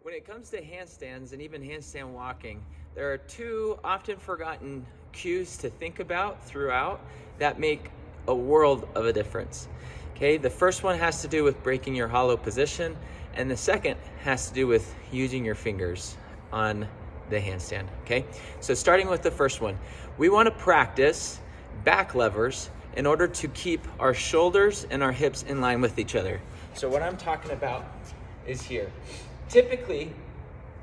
When it comes to handstands and even handstand walking, there are two often forgotten cues to think about throughout that make a world of a difference. Okay, the first one has to do with breaking your hollow position, and the second has to do with using your fingers on the handstand. Okay, so starting with the first one, we want to practice back levers in order to keep our shoulders and our hips in line with each other. So what I'm talking about is here. Typically,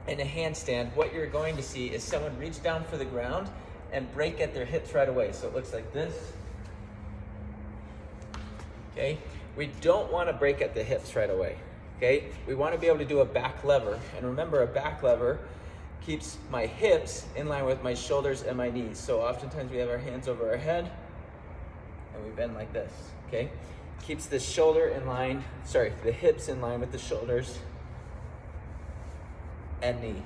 in a handstand, what you're going to see is someone reach down for the ground and break at their hips right away. So it looks like this. Okay, we don't want to break at the hips right away. Okay, we want to be able to do a back lever. And remember, a back lever keeps my hips in line with my shoulders and my knees. So oftentimes we have our hands over our head and we bend like this. Okay, keeps the the hips in line with the shoulders and knee.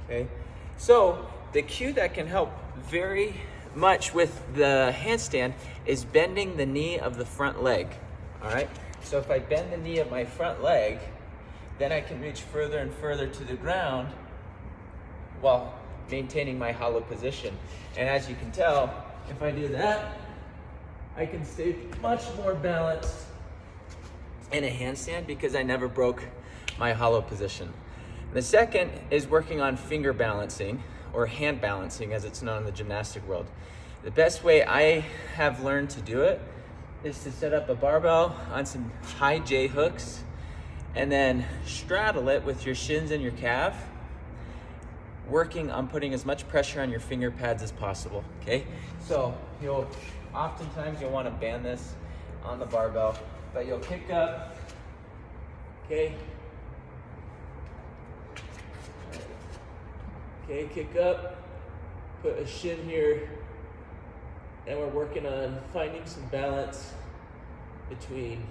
Okay, so the cue that can help very much with the handstand is bending the knee of the front leg. All right, so if I bend the knee of my front leg, then I can reach further and further to the ground while maintaining my hollow position. And as you can tell, if I do that, I can stay much more balanced in a handstand because I never broke my hollow position. The second is working on finger balancing, or hand balancing as it's known in the gymnastic world. The best way I have learned to do it is to set up a barbell on some high J hooks and then straddle it with your shins and your calf, working on putting as much pressure on your finger pads as possible, okay? So oftentimes you'll want to band this on the barbell, but you'll kick up, okay? Okay, kick up, put a shin here, and we're working on finding some balance between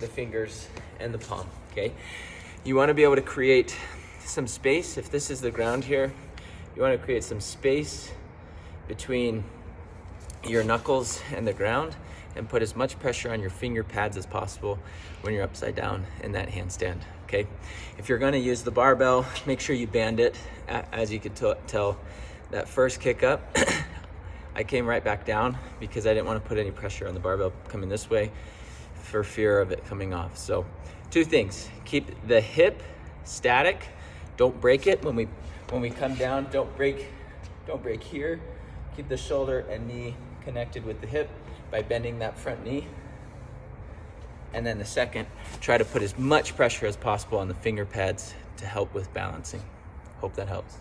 the fingers and the palm, okay? You want to be able to create some space. If this is the ground here, you want to create some space between your knuckles and the ground and put as much pressure on your finger pads as possible when you're upside down in that handstand, okay? If you're gonna use the barbell, make sure you band it. As you could tell, that first kick up, I came right back down because I didn't wanna put any pressure on the barbell coming this way for fear of it coming off. So two things, keep the hip static, don't break it when we come down, don't break here, keep the shoulder and knee connected with the hip by bending that front knee. And then the second, try to put as much pressure as possible on the finger pads to help with balancing. Hope that helps.